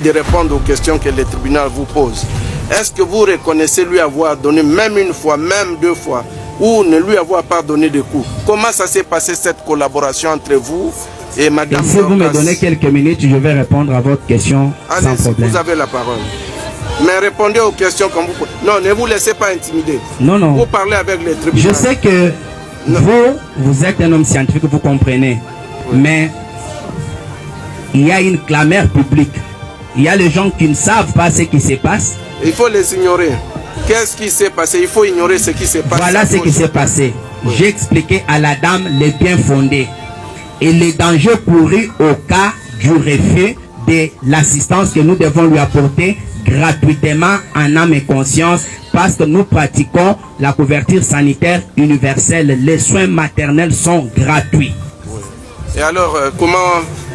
de répondre aux questions que le tribunal vous pose. Est-ce que vous reconnaissez lui avoir donné même une fois, même deux fois, ou ne lui avoir pas donné de coups? Comment ça s'est passé cette collaboration entre vous et Madame Si vous me donnez quelques minutes, je vais répondre à votre question sans problème. Vous avez la parole. Mais répondez aux questions comme vous pouvez. Non, ne vous laissez pas intimider. Non, non. Vous parlez avec les tribunaux. Je sais que vous êtes un homme scientifique, vous comprenez. Oui. Mais il y a une clameur publique. Il y a les gens qui ne savent pas ce qui se passe. Il faut les ignorer. Qu'est-ce qui s'est passé? Il faut ignorer ce qui s'est passé. Voilà ce qui s'est passé. Oui. J'ai expliqué à la dame les biens fondés et les dangers courus au cas du refus de l'assistance que nous devons lui apporter gratuitement en âme et conscience, parce que nous pratiquons la couverture sanitaire universelle. Les soins maternels sont gratuits. Oui. Et alors, comment,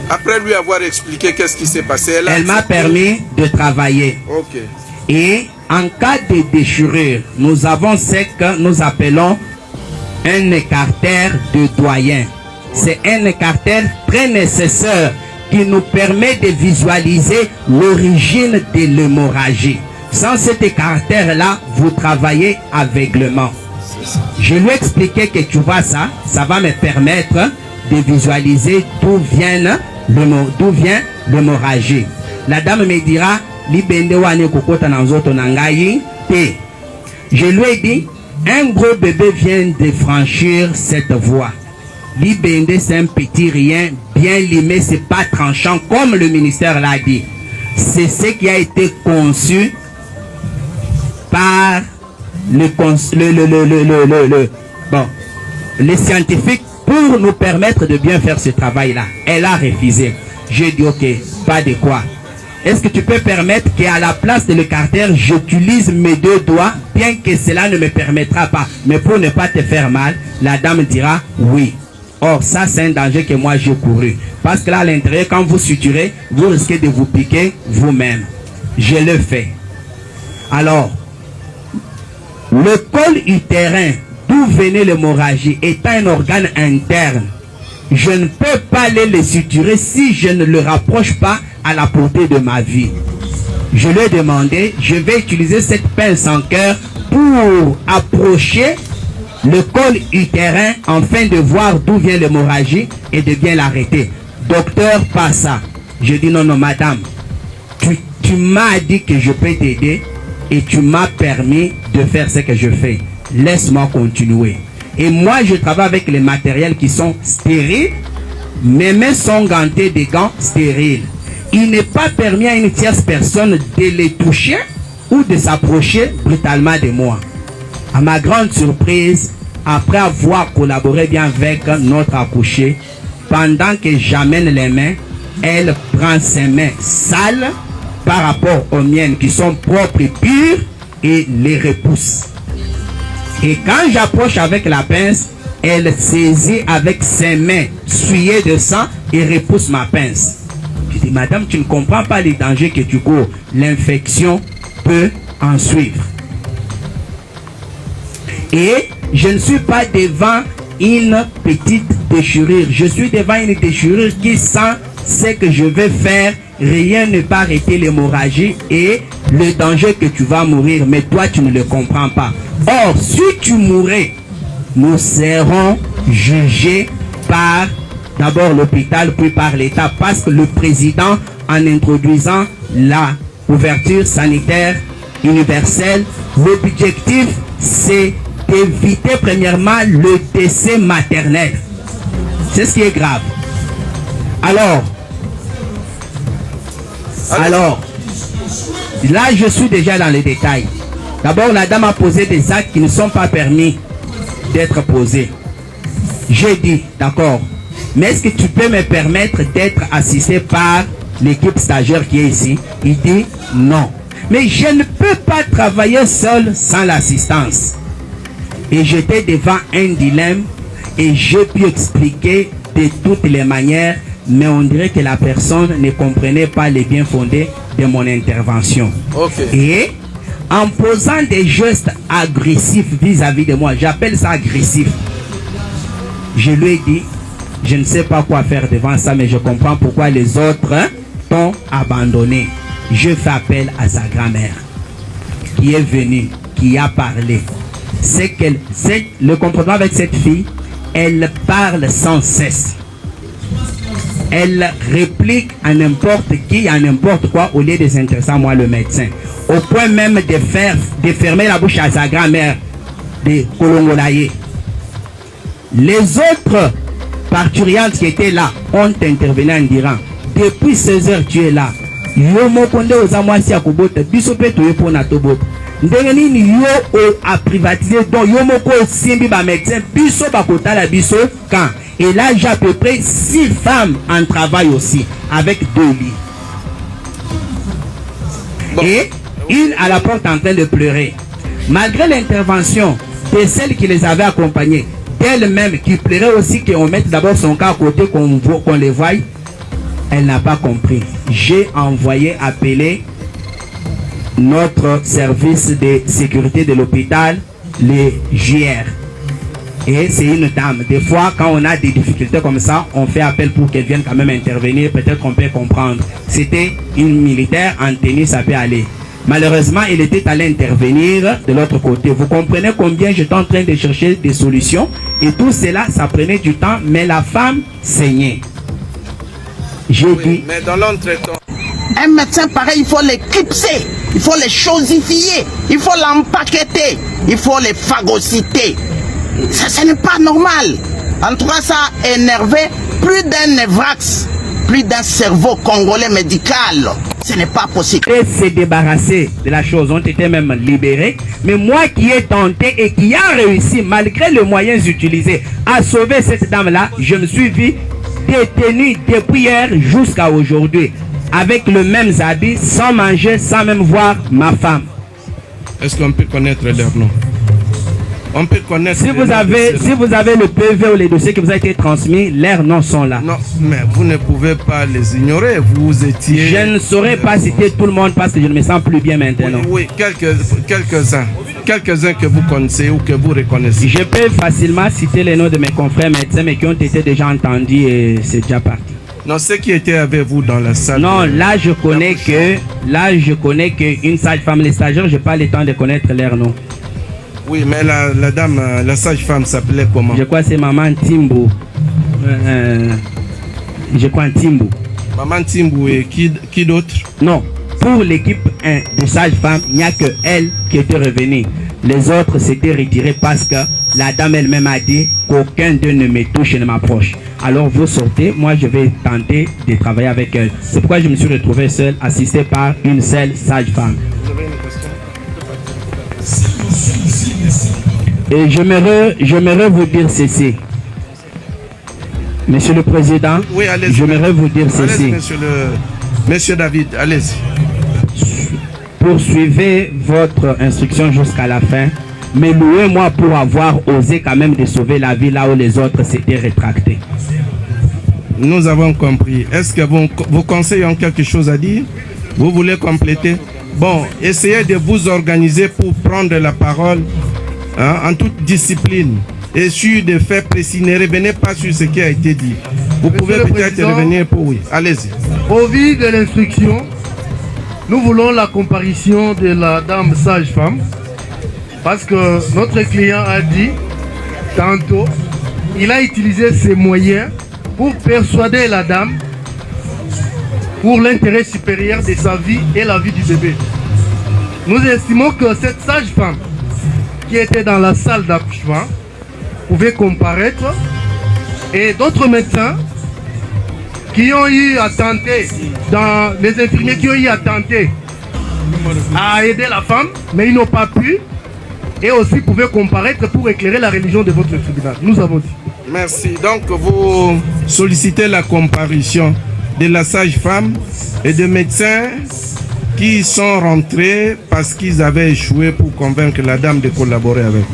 après lui avoir expliqué qu'est-ce qui s'est passé, elle m'a permis de travailler. Okay. Et en cas de déchirure, nous avons ce que nous appelons un écartère de doyen. C'est un écartère très nécessaire qui nous permet de visualiser l'origine de l'hémorragie. Sans cet écartère-là, vous travaillez aveuglement. Je lui ai expliqué que tu vois ça va me permettre de visualiser d'où vient l'hémorragie. La dame me dira, je lui ai dit, un gros bébé vient de franchir cette voie. L'Ibende, c'est un petit rien, bien limé, c'est pas tranchant, comme le ministère l'a dit. C'est ce qui a été conçu par les scientifiques pour nous permettre de bien faire ce travail-là. Elle a refusé. J'ai dit, ok, pas de quoi. Est-ce que tu peux permettre qu'à la place de l'écartère, j'utilise mes deux doigts, bien que cela ne me permettra pas, mais pour ne pas te faire mal, la dame dira oui. Or, ça, c'est un danger que moi, j'ai couru. Parce que là, à l'intérieur, quand vous suturez, vous risquez de vous piquer vous-même. Je le fais. Alors, le col utérin, d'où venait l'hémorragie, étant un organe interne, je ne peux pas aller le suturer si je ne le rapproche pas à la portée de ma vie. Je lui ai demandé, je vais utiliser cette pince en cœur pour approcher le col utérin afin de voir d'où vient l'hémorragie et de bien l'arrêter. Docteur, pas ça. Je dis non, non, madame, tu m'as dit que je peux t'aider et tu m'as permis de faire ce que je fais. Laisse-moi continuer. Et moi, je travaille avec les matériels qui sont stériles. Mes mains sont gantées de gants stériles. Il n'est pas permis à une tierce personne de les toucher ou de s'approcher brutalement de moi. À ma grande surprise, après avoir collaboré bien avec notre accouchée, pendant que j'amène les mains, elle prend ses mains sales par rapport aux miennes qui sont propres et pures et les repousse. Et quand j'approche avec la pince, elle saisit avec ses mains souillées de sang et repousse ma pince. Je dis, madame, tu ne comprends pas les dangers que tu cours. L'infection peut en suivre. Et je ne suis pas devant une petite déchirure. Je suis devant une déchirure qui sent ce que je vais faire. Rien ne peut arrêter l'hémorragie et le danger que tu vas mourir. Mais toi, tu ne le comprends pas. Or, si tu mourrais, nous serons jugés par d'abord l'hôpital, puis par l'État. Parce que le président, en introduisant la couverture sanitaire universelle, l'objectif, c'est d'éviter premièrement le décès maternel. C'est ce qui est grave. Alors, là, je suis déjà dans les détails. D'abord, la dame a posé des actes qui ne sont pas permis d'être posés. J'ai dit, d'accord, mais est-ce que tu peux me permettre d'être assisté par l'équipe stagiaire qui est ici? Il dit, non. Mais je ne peux pas travailler seul sans l'assistance. Et j'étais devant un dilemme et j'ai pu expliquer de toutes les manières, mais on dirait que la personne ne comprenait pas les bien fondés de mon intervention. Okay. Et en posant des gestes agressifs vis-à-vis de moi, j'appelle ça agressif, je lui ai dit, je ne sais pas quoi faire devant ça, mais je comprends pourquoi les autres t'ont abandonné. je fais appel à sa grand-mère qui est venue, qui a parlé. Le comportement avec cette fille, elle parle sans cesse. Elle réplique à n'importe qui, à n'importe quoi, au lieu de s'intéresser à moi, le médecin. Au point même de fermer la bouche à sa grand-mère, de Kolongolaye. Les autres parturiantes qui étaient là ont intervenu en disant, depuis 16 heures tu es là. Yo mokonde ozamwasi akobota biso pe toye pona tobota. Ndenge nini yo a privatisé donc yo moko simbi ba médecin biso bakotala biso quand. Et là j'ai à peu près 6 femmes en travail aussi avec 2 lits. Bon. Et une à la porte en train de pleurer. Malgré l'intervention de celles qui les avaient accompagnées, d'elle-même qui pleurait aussi qu'on mette d'abord son cas à côté, qu'on les voie, elle n'a pas compris. J'ai envoyé appeler notre service de sécurité de l'hôpital, les JR. Et c'est une dame. Des fois, quand on a des difficultés comme ça, on fait appel pour qu'elle vienne quand même intervenir. Peut-être qu'on peut comprendre. C'était une militaire en tenue, ça peut aller. Malheureusement, il était allé intervenir de l'autre côté. Vous comprenez combien j'étais en train de chercher des solutions. Et tout cela, ça prenait du temps, mais la femme saignait. J'ai dit... Mais dans l'entretemps... Un médecin pareil, il faut l'éclipser, il faut les chosifier, il faut l'empaqueter, il faut les phagocyter. Ça, ce n'est pas normal. En tout cas, ça a énervé plus d'un névrax, plus d'un cerveau congolais médical. Ce n'est pas possible. Et se débarrasser de la chose, ont été même libérés. Mais moi qui ai tenté et qui a réussi, malgré les moyens utilisés, à sauver cette dame-là, je me suis vu détenu depuis hier jusqu'à aujourd'hui, avec le même habit, sans manger, sans même voir ma femme. Est-ce qu'on peut connaître leur nom? On peut connaître. Si vous avez le PV ou les dossiers qui vous ont été transmis, leurs noms sont là. Non, mais vous ne pouvez pas les ignorer. Vous étiez... Je ne saurais pas citer tout le monde parce que je ne me sens plus bien maintenant. Oui, quelques-uns. Quelques-uns que vous connaissez ou que vous reconnaissez. Je peux facilement citer les noms de mes confrères médecins, mais qui ont été déjà entendus et c'est déjà parti. Non, ceux qui étaient avec vous dans la salle. Non, là je connais qu'une sage-femme, les stagiaires, je n'ai pas le temps de connaître leur nom. Oui, mais la dame, la sage-femme s'appelait comment? Je crois que c'est Maman Timbo. Je crois Timbo. Maman Timbo et qui d'autre? Non, pour l'équipe 1 de sage-femme, il n'y a que elle qui était revenue. Les autres s'étaient retirés parce que la dame elle-même a dit qu'aucun d'eux ne me touche et ne m'approche. Alors vous sortez, moi je vais tenter de travailler avec elle. C'est pourquoi je me suis retrouvé seul, assisté par une seule sage-femme. Vous avez une question? Et j'aimerais vous dire ceci. Monsieur le Président, oui, j'aimerais vous dire ceci. Monsieur David, allez-y. Poursuivez votre instruction jusqu'à la fin, mais louez-moi pour avoir osé quand même de sauver la vie là où les autres s'étaient rétractés. Nous avons compris. Est-ce que vos conseils ont quelque chose à dire? Vous voulez compléter? Bon, essayez de vous organiser pour prendre la parole en toute discipline et sur des faits précis. Ne revenez pas sur ce qui a été dit. Vous pouvez peut-être revenir pour oui. Allez-y. Au vu de l'instruction, nous voulons la comparution de la dame sage-femme parce que notre client a dit tantôt, il a utilisé ses moyens pour persuader la dame pour l'intérêt supérieur de sa vie et la vie du bébé. Nous estimons que cette sage-femme qui était dans la salle d'accouchement pouvait comparaître et d'autres médecins qui ont eu à tenter, les infirmiers qui ont eu à tenter à aider la femme, mais ils n'ont pas pu, et aussi pouvaient comparaître pour éclairer la religion de votre tribunal. Nous avons dit. Merci. Donc vous sollicitez la comparution de la sage-femme et de médecins qui sont rentrés parce qu'ils avaient échoué pour convaincre la dame de collaborer avec.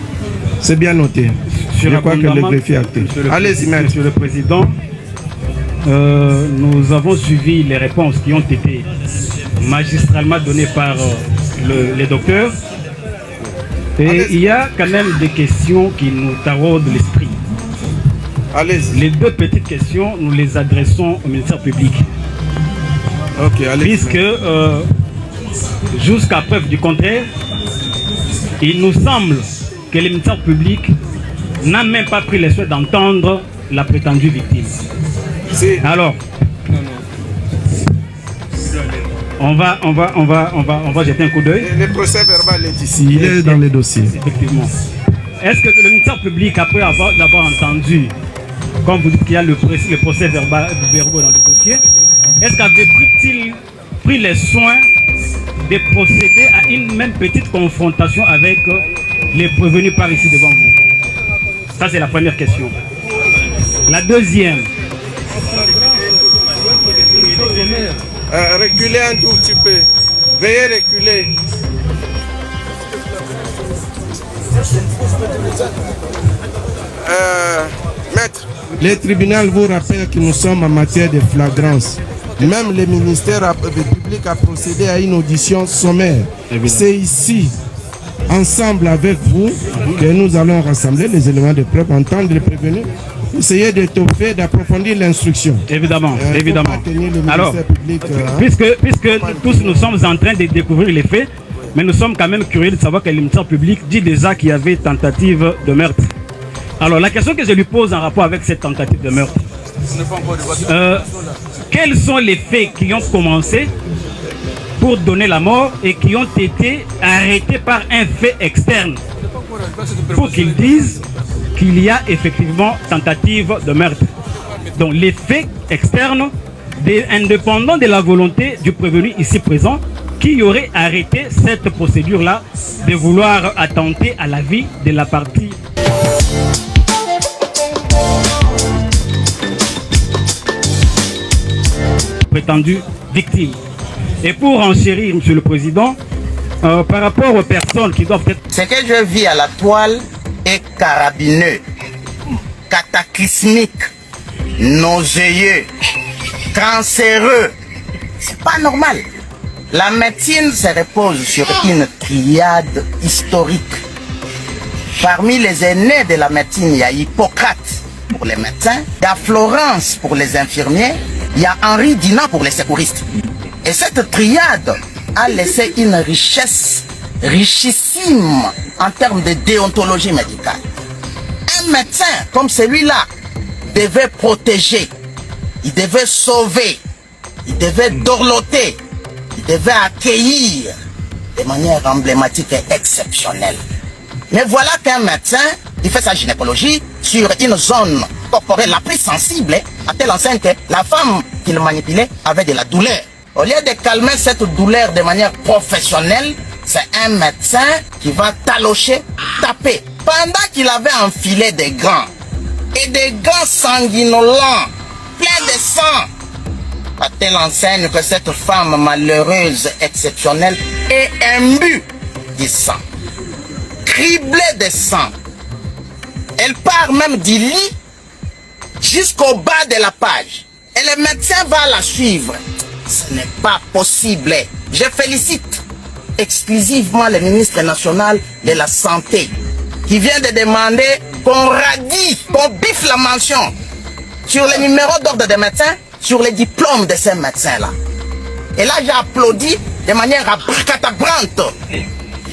C'est bien noté. Je crois que le greffier a acté. Allez-y, Monsieur le Président, nous avons suivi les réponses qui ont été magistralement données par les docteurs. Et il y a quand même des questions qui nous taraudent l'esprit. Les 2 petites questions, nous les adressons au ministère public. Okay, puisque jusqu'à preuve du contraire, il nous semble que le ministère public n'a même pas pris le soin d'entendre la prétendue victime. Alors, on va jeter un coup d'œil. Le procès verbal est ici. Il est dans les dossiers. Effectivement. Est-ce que le ministère public, après avoir entendu, comme vous dites qu'il y a le procès verbal dans le dossier, est-ce qu'avait-il pris les soins de procéder à une même petite confrontation avec les prévenus par ici devant vous? Ça, c'est la première question. La deuxième. Reculez un tout petit peu. Veuillez reculer. Maître, le tribunal vous rappelle que nous sommes en matière de flagrance. Même le ministère public a procédé à une audition sommaire. C'est ici, ensemble avec vous, que nous allons rassembler les éléments de preuve, entendre les prévenus, essayer d'étoffer, d'approfondir l'instruction. Évidemment, évidemment. Alors, puisque tous nous sommes en train de découvrir les faits, mais nous sommes quand même curieux de savoir que le ministère public dit déjà qu'il y avait tentative de meurtre. Alors, la question que je lui pose en rapport avec cette tentative de meurtre, quels sont les faits qui ont commencé pour donner la mort et qui ont été arrêtés par un fait externe pour qu'ils disent qu'il y a effectivement tentative de meurtre. Donc les faits externes, indépendants de la volonté du prévenu ici présent, qui aurait arrêté cette procédure-là de vouloir attenter à la vie de la partie prétendue victime. Et pour enchérir, Monsieur le Président, par rapport aux personnes qui doivent être... Ce que je vis à la toile est carabineux, cataclysmique, nauséeux, cancéreux. C'est pas normal. La médecine se repose sur une triade historique. Parmi les aînés de la médecine, il y a Hippocrate pour les médecins, il y a Florence pour les infirmiers, il y a Henri Dunant pour les secouristes. Et cette triade a laissé une richesse richissime en termes de déontologie médicale. Un médecin comme celui-là devait protéger, il devait sauver, il devait dorloter, il devait accueillir de manière emblématique et exceptionnelle. Mais voilà qu'un médecin, il fait sa gynécologie sur une zone corporelle la plus sensible, à telle enseigne que la femme qu'il manipulait avait de la douleur. Au lieu de calmer cette douleur de manière professionnelle, c'est un médecin qui va talocher, taper. Pendant qu'il avait enfilé des gants, et des gants sanguinolents, pleins de sang, à telle enseigne que cette femme malheureuse, exceptionnelle, est imbue du sang, criblée de sang. Elle part même du lit jusqu'au bas de la page. Et le médecin va la suivre. Ce n'est pas possible. Je félicite exclusivement le ministre national de la Santé qui vient de demander qu'on radie, qu'on biffe la mention sur les numéros d'ordre des médecins, sur les diplômes de ces médecins-là. Et là, j'ai applaudi de manière abracadabrante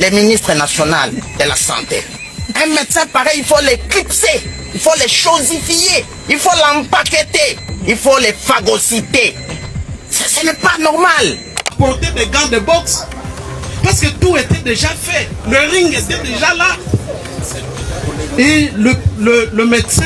le ministre national de la Santé. Un médecin pareil, il faut l'éclipser, il faut les chosifier, il faut l'empaqueter, il faut les phagocyter. Ce n'est pas normal. Porter des gants de boxe, parce que tout était déjà fait. Le ring était déjà là. Et le médecin,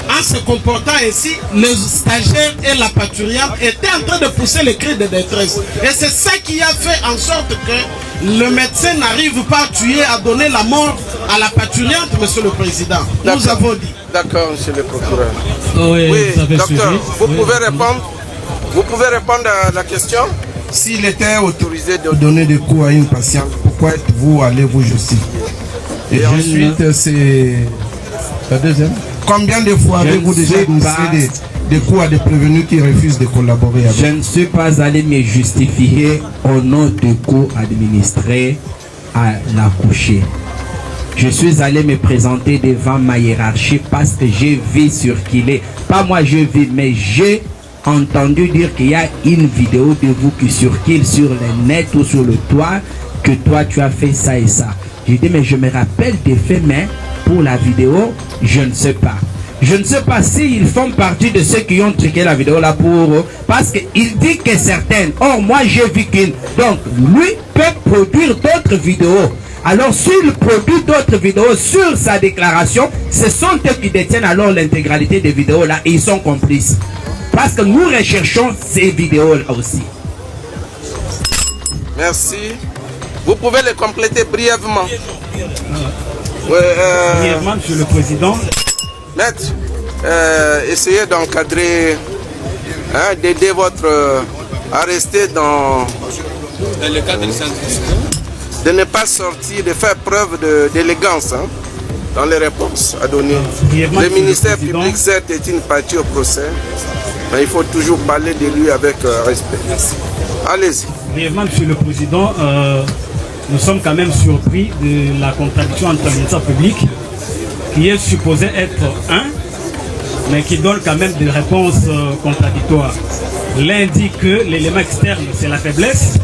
en se comportant ainsi, le stagiaire et la parturière étaient en train de pousser les cris de détresse. Et c'est ça qui a fait en sorte que le médecin n'arrive pas à tuer, à donner la mort à la parturière, monsieur le président. Nous avons dit. D'accord, monsieur le procureur. Oui, docteur, vous pouvez répondre. Vous pouvez répondre à la question. S'il était autorisé de donner des coups à une patiente, pourquoi êtes-vous allé vous justifier? Et ensuite, c'est la deuxième. Combien de fois avez-vous déjà donné des coups à des prévenus qui refusent de collaborer avec? Je ne suis pas allé me justifier au nom de coups administrés à l'accoucher. Je suis allé me présenter devant ma hiérarchie parce que j'ai vu sur qu'il est. Pas moi je vis, mais j'ai entendu dire qu'il y a une vidéo de vous qui circule sur le net ou sur le toit, que toi tu as fait ça et ça. J'ai dit, mais je me rappelle des faits, mais pour la vidéo, je ne sais pas. Je ne sais pas s'ils font partie de ceux qui ont truqué la vidéo là pour... Parce qu'il dit que certaines... Or, moi, j'ai vu qu'une... Donc, lui peut produire d'autres vidéos. Alors, s'il produit d'autres vidéos sur sa déclaration, ce sont eux qui détiennent alors l'intégralité des vidéos là et ils sont complices. Parce que nous recherchons ces vidéos là aussi. Merci. Vous pouvez les compléter brièvement. Brièvement, Monsieur le Président. Maître, essayez d'encadrer, d'aider votre à rester dans le cadre de ne pas sortir, de faire preuve d'élégance dans les réponses à donner. Le ministère public, certes, est une partie au procès, mais il faut toujours parler de lui avec respect. Allez-y. Brièvement, Monsieur le Président, nous sommes quand même surpris de la contradiction entre le ministère public, qui est supposé être un, mais qui donne quand même des réponses contradictoires. L'un dit que l'élément externe, c'est la faiblesse.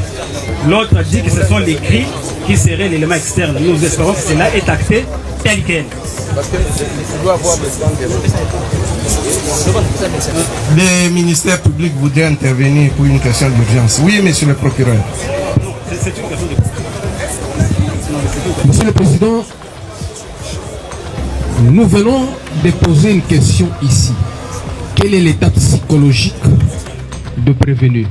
L'autre dit que ce sont les cris qui seraient l'élément externe. Nous espérons que cela est acté tel quel. Parce que tu dois avoir besoin de... Le ministère public voudrait intervenir pour une question d'urgence. Oui, monsieur le procureur. Non, c'est une question de... Monsieur le Président, nous venons de poser une question ici. Quel est l'état psychologique de prévenu?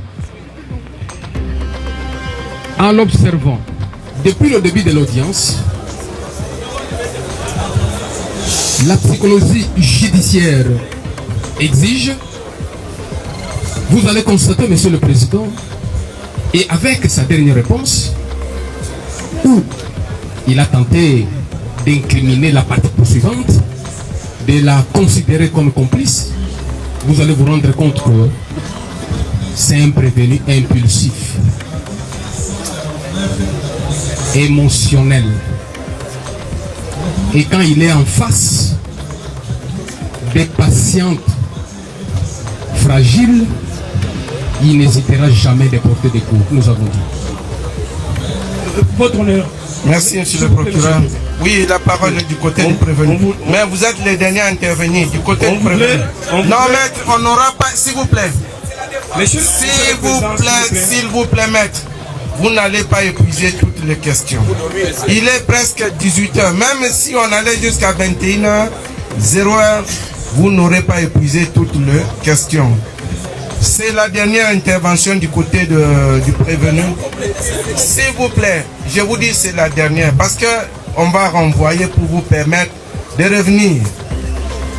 En l'observant, depuis le début de l'audience, la psychologie judiciaire exige, vous allez constater, Monsieur le Président, et avec sa dernière réponse, où il a tenté d'incriminer la partie poursuivante, de la considérer comme complice, vous allez vous rendre compte que c'est un prévenu impulsif, émotionnel. Et quand il est en face des patientes fragiles, il n'hésitera jamais de porter des coups, nous avons dit. Votre honneur. Merci, monsieur le procureur. Oui, la parole est du côté du prévenu. Mais vous êtes les derniers à intervenir, du côté du prévenu. Non, maître, on n'aura pas... S'il vous plaît. S'il vous plaît, maître. Vous n'allez pas épuiser toutes les questions. Il est presque 18h. Même si on allait jusqu'à 21h, 0h, vous n'aurez pas épuisé toutes les questions. C'est la dernière intervention du côté du prévenu. S'il vous plaît, je vous dis c'est la dernière parce qu'on va renvoyer pour vous permettre de revenir.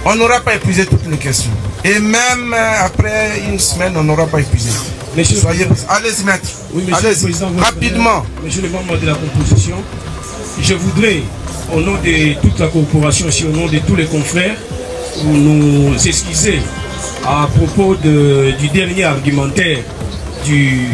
On n'aura pas épuisé toutes les questions. Et même après une semaine, on n'aura pas épuisé. Allez-y, maître. Oui, allez-y, rapidement. Monsieur le membre de la composition, je voudrais, au nom de toute la corporation, aussi au nom de tous les confrères, nous excuser à propos du dernier argumentaire du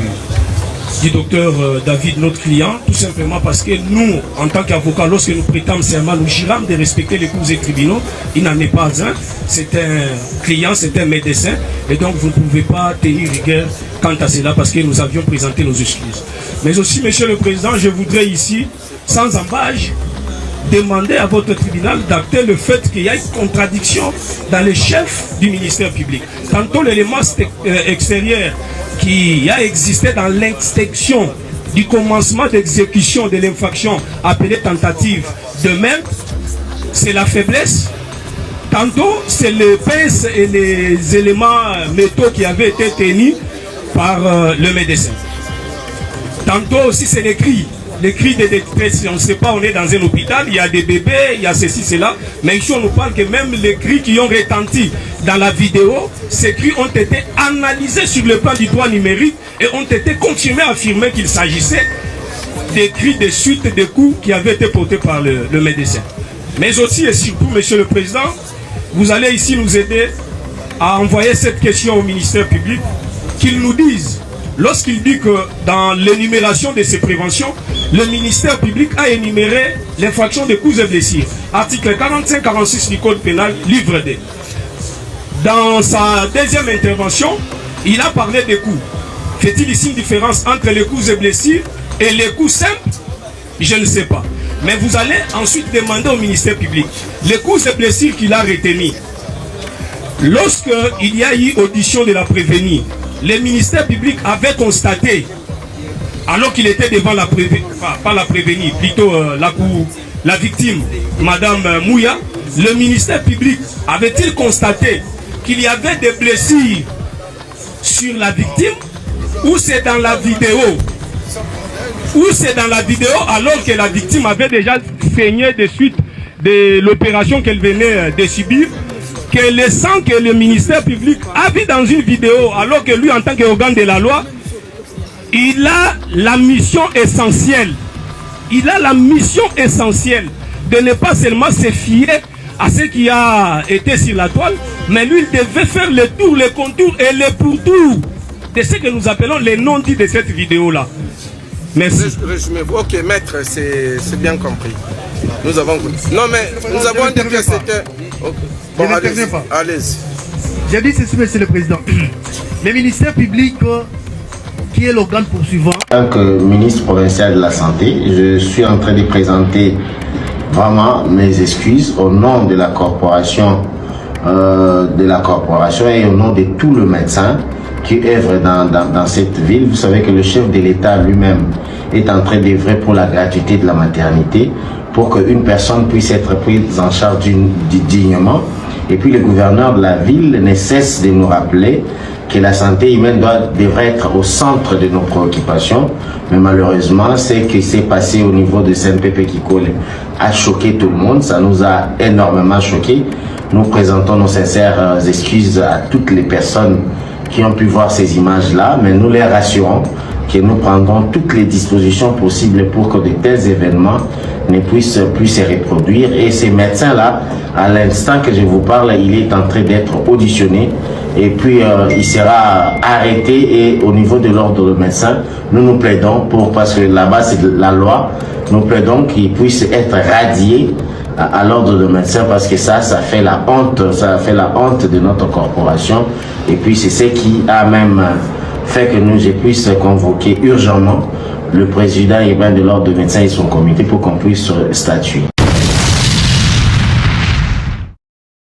docteur David, notre client, tout simplement parce que nous, en tant qu'avocats, lorsque nous prêtons serment, nous jurons de respecter les cours et tribunaux. Il n'en est pas un, c'est un client, c'est un médecin, et donc vous ne pouvez pas tenir rigueur quant à cela parce que nous avions présenté nos excuses. Mais aussi, Monsieur le Président, je voudrais ici, sans embâche, demander à votre tribunal d'acter le fait qu'il y a une contradiction dans les chefs du ministère public. Tantôt l'élément extérieur qui a existé dans l'instruction du commencement d'exécution de l'infraction appelée tentative de meurtre, c'est la faiblesse. Tantôt c'est les pinces et les éléments métaux qui avaient été tenus par le médecin. Tantôt aussi c'est les cris de détresse. On ne sait pas, on est dans un hôpital, il y a des bébés, il y a ceci, cela. Mais ici on nous parle que même les cris qui ont retenti dans la vidéo, ces cris ont été analysés sur le plan du droit numérique et ont été confirmés, affirmés qu'il s'agissait des cris de suite de coups qui avaient été portés par le médecin. Mais aussi et surtout, Monsieur le Président, vous allez ici nous aider à envoyer cette question au ministère public, qu'il nous dise, lorsqu'il dit que dans l'énumération de ces préventions, le ministère public a énuméré l'infraction de coups et blessures. Article 45-46 du Code pénal, livre D. Dans sa deuxième intervention, Il a parlé des coups. Fait-il ici une différence entre les coups et blessures et les coups simples? Je ne sais pas. Mais vous allez ensuite demander au ministère public les coups et blessures qu'il a retenus. Lorsqu'il y a eu audition de la prévenue, le ministère public avait constaté, alors qu'il était devant la prévenue, enfin, pas la prévenue, plutôt la victime, Madame Mouya, le ministère public avait-il constaté qu'il y avait des blessures sur la victime, ou c'est dans la vidéo? Ou c'est dans la vidéo alors que la victime avait déjà saigné de suite de l'opération qu'elle venait de subir, que le sang que le ministère public a vu dans une vidéo, alors que lui, en tant qu'organe de la loi, il a la mission essentielle. Il a la mission essentielle de ne pas seulement se fier à ce qui a été sur la toile, mais lui, il devait faire le tour, le contour et le pourtour de ce que nous appelons les non-dits de cette vidéo-là. Merci. Ok, maître, c'est bien compris. Nous avons... Non, mais nous avons dit que c'était... Okay. Bon, allez-y. J'ai dit ceci, monsieur le président. Le ministère public, qui est l'organe poursuivant... En tant que ministre provincial de la Santé, je suis en train de présenter vraiment mes excuses au nom de la corporation et au nom de tout le médecin qui œuvre dans cette ville. Vous savez que le chef de l'État lui-même est en train d'œuvrer pour la gratuité de la maternité, pour qu'une personne puisse être prise en charge dignement. Et puis le gouverneur de la ville ne cesse de nous rappeler que la santé humaine devrait être au centre de nos préoccupations. Mais malheureusement, ce qui s'est passé au niveau de Saint-Pépé Kikole a choqué tout le monde. Ça nous a énormément choqué. Nous présentons nos sincères excuses à toutes les personnes qui ont pu voir ces images-là, mais nous les rassurons que nous prendrons toutes les dispositions possibles pour que de tels événements ne puissent plus se reproduire. Et ces médecins-là, à l'instant que je vous parle, il est en train d'être auditionné et puis il sera arrêté. Et au niveau de l'ordre de médecins, nous plaidons pour, parce que là-bas c'est la loi, nous plaidons qu'il puisse être radié à l'ordre de médecins, parce que ça fait la honte, de notre corporation. Et puis c'est ce qui a même fait que je puisse convoquer urgemment le président urbain de l'ordre de médecins et son comité pour qu'on puisse statuer.